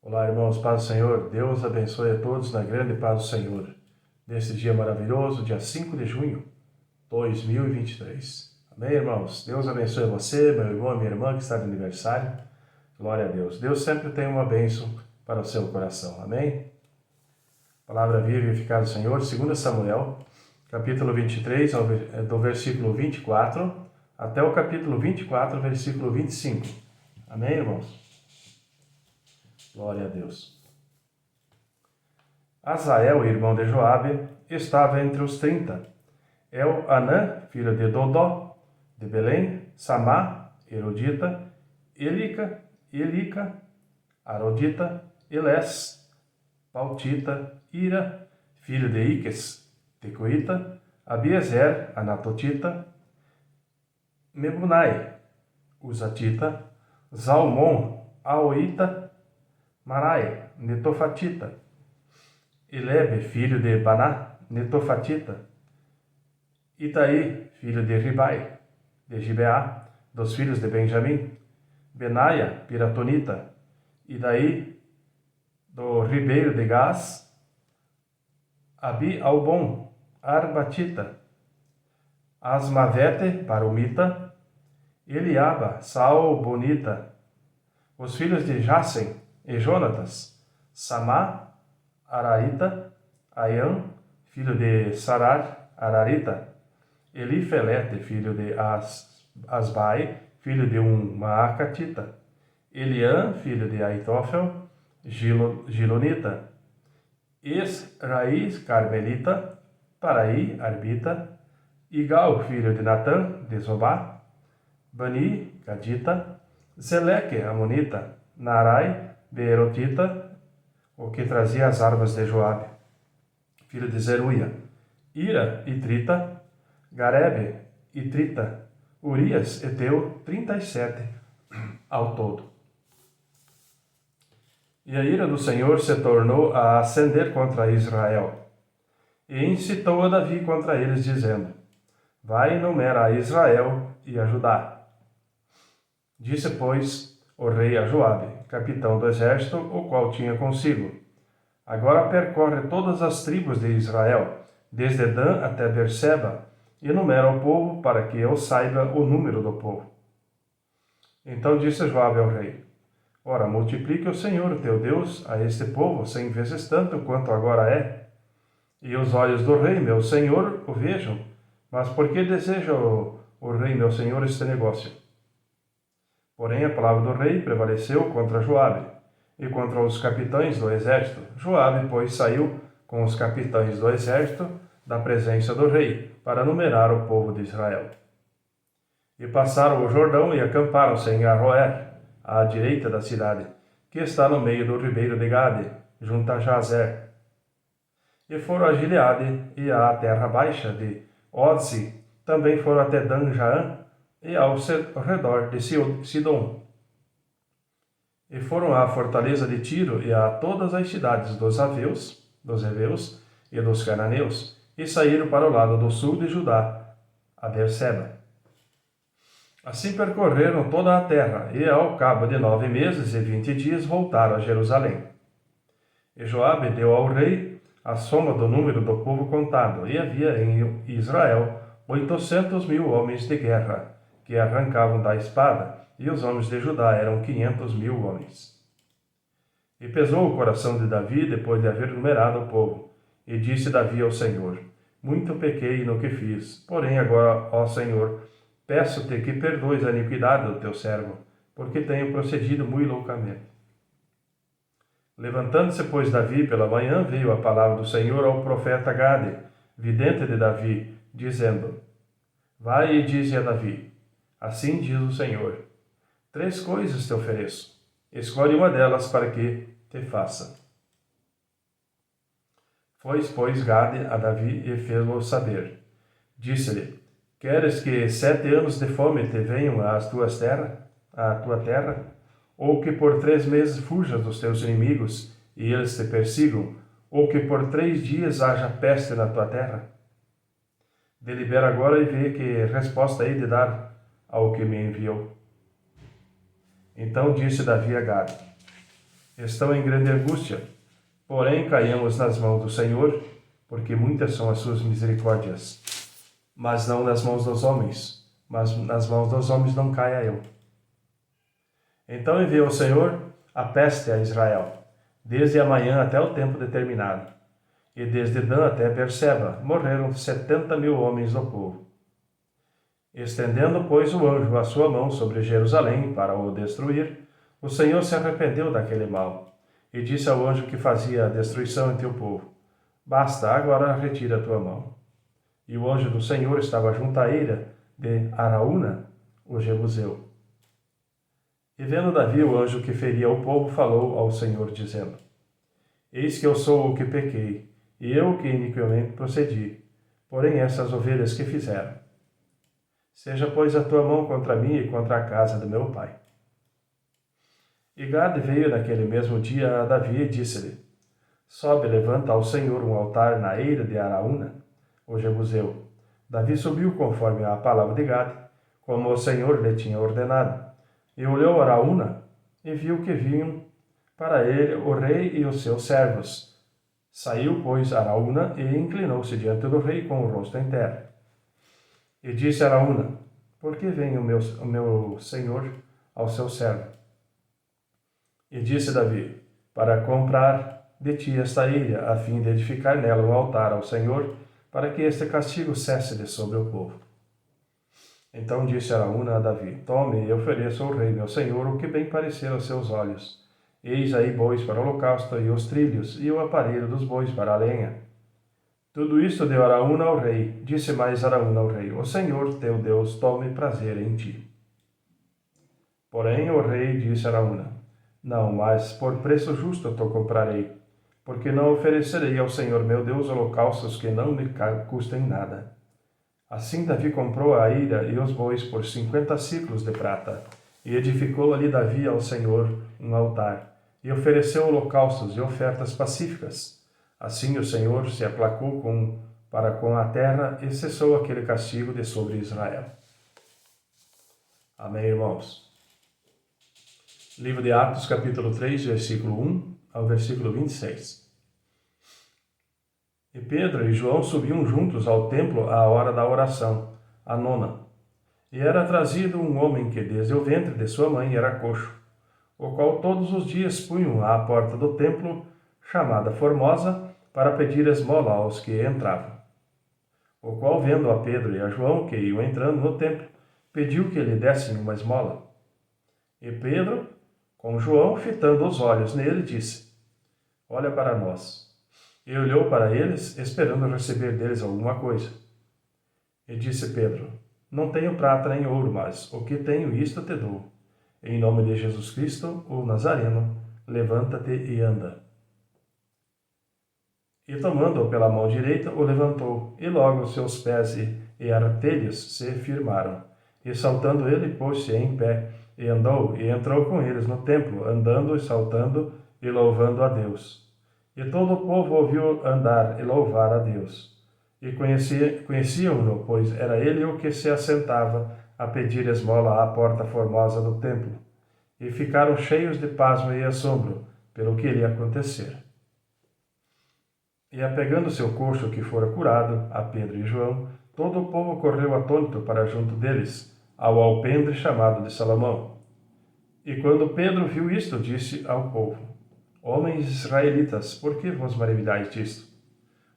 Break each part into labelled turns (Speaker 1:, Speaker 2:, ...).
Speaker 1: Olá, irmãos, paz do Senhor. Deus abençoe a todos na grande paz do Senhor. Neste dia maravilhoso, dia 5 de junho de 2023. Amém, irmãos? Deus abençoe você, meu irmão e minha irmã que está de aniversário. Glória a Deus. Deus sempre tem uma bênção para o seu coração. Amém? Palavra viva e eficaz do Senhor, 2 Samuel, capítulo 23, do versículo 24 até o capítulo 24, versículo 25. Amém, irmãos? Glória a Deus. Azael, irmão de Joabe, estava entre os 30. Anã, filho de Dodó, de Belém, Samá, Erodita, Elica, Arodita, Elés, Pautita, Ira, filho de Iques, Tecoita, Abiezer, Anatotita, Mebunai, Uzatita, Zalmon, Aoita, Marai, Netofatita, Elebe, filho de Baná, Netofatita, Itaí, filho de Ribai, de Gibeá, dos filhos de Benjamim, Benaia, Piratonita, Idaí, do ribeiro de Gás, Abi-Albon, Arbatita, Asmavete, Baromita, Eliaba, Saul-Bonita, os filhos de Jassem e Jonatas, Samá, Araíta, Aian, filho de Sarar, Ararita, Elifelete, filho de Asbai, filho de Maacatita, Eliã, filho de Aitófel, Gilonita, Esraí, Carmelita, Paraí, Arbita, Igal, filho de Natã, de Zobá, Bani, Gadita, Zeleque, Amonita, Narai, Beerotita, o que trazia as armas de Joabe, filho de Zeruia, Ira, Itrita, Garebe, Itrita, Urias, Eteu, 37 ao todo. E a ira do Senhor se tornou a acender contra Israel, e incitou a Davi contra eles, dizendo: Vai e numera a Israel e a Judá. Disse, pois, o rei a Joabe, capitão do exército, o qual tinha consigo: Agora percorre todas as tribos de Israel, desde Dan até Berseba, e numera o povo, para que eu saiba o número do povo. Então disse Joabe ao rei: Ora, multiplique o Senhor, teu Deus, a este povo 100 vezes tanto quanto agora é. E os olhos do rei, meu senhor, o vejam. Mas por que deseja o rei, meu senhor, este negócio? Porém, a palavra do rei prevaleceu contra Joabe e contra os capitães do exército. Joabe, pois, saiu com os capitães do exército da presença do rei, para numerar o povo de Israel. E passaram o Jordão e acamparam-se em Aroer, à direita da cidade, que está no meio do ribeiro de Gade, junto a Jazer. E foram a Gileade e à terra baixa de Ozi, também foram até Dan-Jaã, e ao redor de Sidom. E foram à fortaleza de Tiro e a todas as cidades dos Heveus e dos Cananeus, e saíram para o lado do sul de Judá, a Berseba. Assim percorreram toda a terra, e ao cabo de 9 meses e 20 dias voltaram a Jerusalém. E Joabe deu ao rei a soma do número do povo contado, e havia em Israel 800.000 homens de guerra, que arrancavam da espada, e os homens de Judá eram 500.000 homens. E pesou o coração de Davi depois de haver numerado o povo, e disse Davi ao Senhor: Muito pequei no que fiz, porém agora, ó Senhor, peço-te que perdoes a iniquidade do teu servo, porque tenho procedido muito loucamente. Levantando-se, pois, Davi pela manhã, veio a palavra do Senhor ao profeta Gade, vidente de Davi, dizendo: Vai e dize a Davi: Assim diz o Senhor: 3 coisas te ofereço. Escolhe uma delas para que te faça. Foi, pois, Gade a Davi e fez-o saber. Disse-lhe: Queres que 7 anos de fome te venham à tua terra? Ou que por 3 meses fujas dos teus inimigos e eles te persigam? Ou que por 3 dias haja peste na tua terra? Delibera agora e vê que resposta hei de dar ao que me enviou. Então disse Davi a Gade: estão em grande angústia. Porém, caímos nas mãos do Senhor, porque muitas são as suas misericórdias. Mas não nas mãos dos homens, mas nas mãos dos homens não caia eu. Então enviou o Senhor a peste a Israel, desde a manhã até o tempo determinado. E desde Dan até Berseba morreram 70.000 homens do povo. Estendendo, pois, o anjo a sua mão sobre Jerusalém para o destruir, o Senhor se arrependeu daquele mal, e disse ao anjo que fazia a destruição entre o povo: Basta, agora retira a tua mão. E o anjo do Senhor estava junto à eira de Araúna, o Jebuseu. E vendo Davi o anjo que feria o povo, falou ao Senhor, dizendo: Eis que eu sou o que pequei, e eu que iniquamente procedi, porém essas ovelhas que fizeram. Seja, pois, a tua mão contra mim e contra a casa do meu pai. E Gade veio naquele mesmo dia a Davi e disse-lhe: Sobe, levanta ao Senhor um altar na eira de Araúna, o Jebuseu. Davi subiu conforme a palavra de Gade, como o Senhor lhe tinha ordenado. E olhou Araúna e viu que vinham para ele o rei e os seus servos. Saiu, pois, Araúna e inclinou-se diante do rei com o rosto em terra. E disse Araúna: Por que vem o meu senhor ao seu servo? E disse Davi: Para comprar de ti esta ilha, a fim de edificar nela um altar ao Senhor, para que este castigo cesse de sobre o povo. Então disse Araúna a Davi: Tome e ofereça ao rei meu senhor o que bem parecer aos seus olhos. Eis aí bois para o holocausto, e os trilhos, e o aparelho dos bois para a lenha. Tudo isto deu Araúna ao rei. Disse mais Araúna ao rei: O Senhor teu Deus tome prazer em ti. Porém o rei disse a Araúna: Não, mas por preço justo te comprarei, porque não oferecerei ao Senhor meu Deus holocaustos que não lhe custem nada. Assim Davi comprou a eira e os bois por 50 siclos de prata, e edificou ali Davi ao Senhor um altar, e ofereceu holocaustos e ofertas pacíficas. Assim o Senhor se aplacou para com a terra e cessou aquele castigo de sobre Israel. Amém, irmãos? Livro de Atos, capítulo 3, versículo 1 ao versículo 26. E Pedro e João subiam juntos ao templo à hora da oração, a nona. E era trazido um homem que desde o ventre de sua mãe era coxo, o qual todos os dias punham à porta do templo, chamada Formosa, para pedir esmola aos que entravam. O qual, vendo a Pedro e a João, que iam entrando no templo, pediu que lhe dessem uma esmola. E Pedro, com João, fitando os olhos nele, disse: Olha para nós. E olhou para eles, esperando receber deles alguma coisa. E disse Pedro: Não tenho prata nem ouro, mas o que tenho isto te dou. Em nome de Jesus Cristo, o Nazareno, levanta-te e anda. E tomando-o pela mão direita, o levantou, e logo seus pés e artelhos se firmaram. E saltando ele, pôs-se em pé, e andou, e entrou com eles no templo, andando e saltando, e louvando a Deus. E todo o povo ouviu andar e louvar a Deus. E conheciam-no, pois era ele o que se assentava a pedir esmola à porta formosa do templo. E ficaram cheios de pasmo e assombro pelo que lhe acontecera. E apegando-se o coxo que fora curado, a Pedro e João, todo o povo correu atônito para junto deles, ao alpendre chamado de Salomão. E quando Pedro viu isto, disse ao povo: Homens israelitas, por que vos maravilhais disto?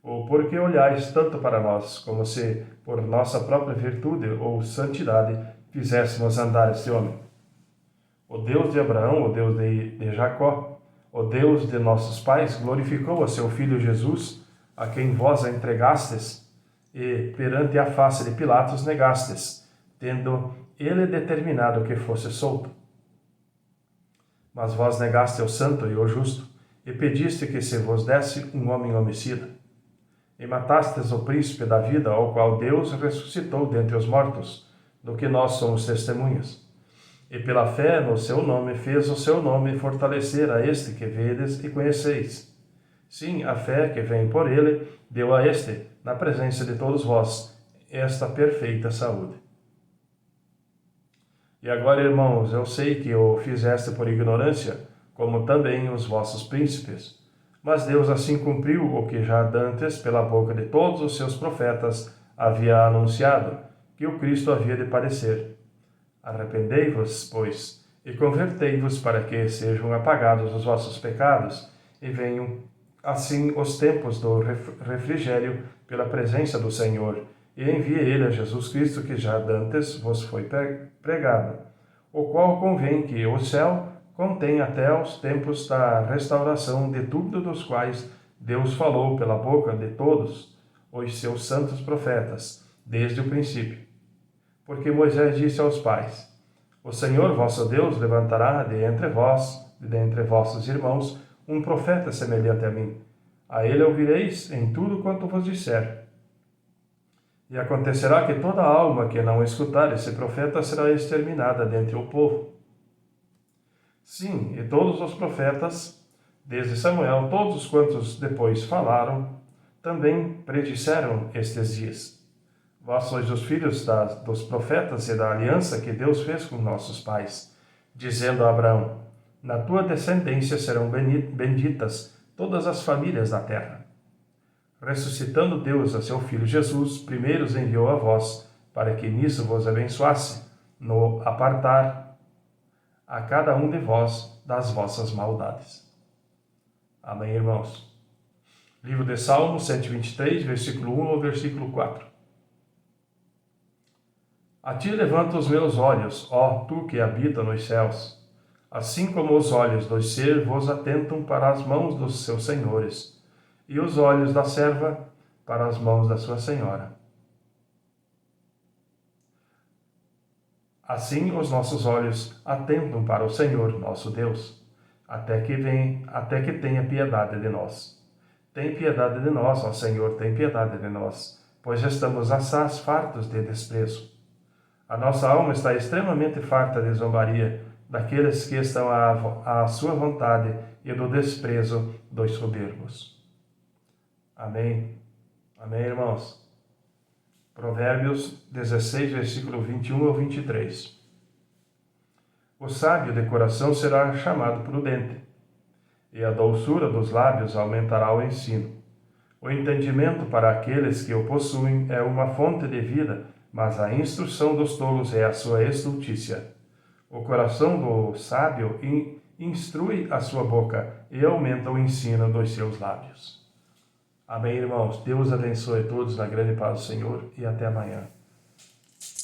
Speaker 1: Ou por que olhais tanto para nós, como se, por nossa própria virtude ou santidade, fizéssemos andar este homem? O Deus de Abraão, o Deus de Jacó, o Deus de nossos pais, glorificou a seu Filho Jesus, a quem vós entregastes, e perante a face de Pilatos negastes, tendo ele determinado que fosse solto. Mas vós negaste o santo e o justo, e pediste que se vos desse um homem homicida. E matastes o príncipe da vida, ao qual Deus ressuscitou dentre os mortos, do que nós somos testemunhas. E pela fé no seu nome fez o seu nome fortalecer a este que vedes e conheceis. Sim, a fé que vem por ele deu a este, na presença de todos vós, esta perfeita saúde. E agora, irmãos, eu sei que o fizeste por ignorância, como também os vossos príncipes. Mas Deus assim cumpriu o que já dantes, pela boca de todos os seus profetas, havia anunciado, que o Cristo havia de padecer. Arrependei-vos, pois, e convertei-vos para que sejam apagados os vossos pecados, e venham, assim, os tempos do refrigério pela presença do Senhor, e envie ele a Jesus Cristo, que já dantes vos foi pregado, o qual convém que o céu contém até os tempos da restauração de tudo, dos quais Deus falou pela boca de todos os seus santos profetas, desde o princípio. Porque Moisés disse aos pais: O Senhor vosso Deus levantará de entre vós, de entre vossos irmãos, um profeta semelhante a mim. A ele ouvireis em tudo quanto vos disser. E acontecerá que toda alma que não escutar esse profeta será exterminada dentre o povo. Sim, e todos os profetas, desde Samuel, todos quantos depois falaram, também predisseram estes dias. Vós sois os filhos dos profetas e da aliança que Deus fez com nossos pais, dizendo a Abraão: Na tua descendência serão benditas todas as famílias da terra. Ressuscitando Deus a seu Filho Jesus, primeiro os enviou a vós, para que nisso vos abençoasse, no apartar a cada um de vós das vossas maldades. Amém, irmãos? Livro de Salmos 123, versículo 1 ao versículo 4. A ti levanto os meus olhos, ó tu que habita nos céus. Assim como os olhos dos servos atentam para as mãos dos seus senhores, e os olhos da serva para as mãos da sua senhora. Assim os nossos olhos atentam para o Senhor, nosso Deus, até que tenha piedade de nós. Tem piedade de nós, ó Senhor, tem piedade de nós, pois estamos assaz fartos de desprezo. A nossa alma está extremamente farta de zombaria daqueles que estão à sua vontade e do desprezo dos soberbos. Amém. Amém, irmãos. Provérbios 16, versículo 21 ao 23. O sábio de coração será chamado prudente, e a doçura dos lábios aumentará o ensino. O entendimento para aqueles que o possuem é uma fonte de vida, mas a instrução dos tolos é a sua estultícia. O coração do sábio instrui a sua boca e aumenta o ensino dos seus lábios. Amém, irmãos. Deus abençoe todos na grande paz do Senhor e até amanhã.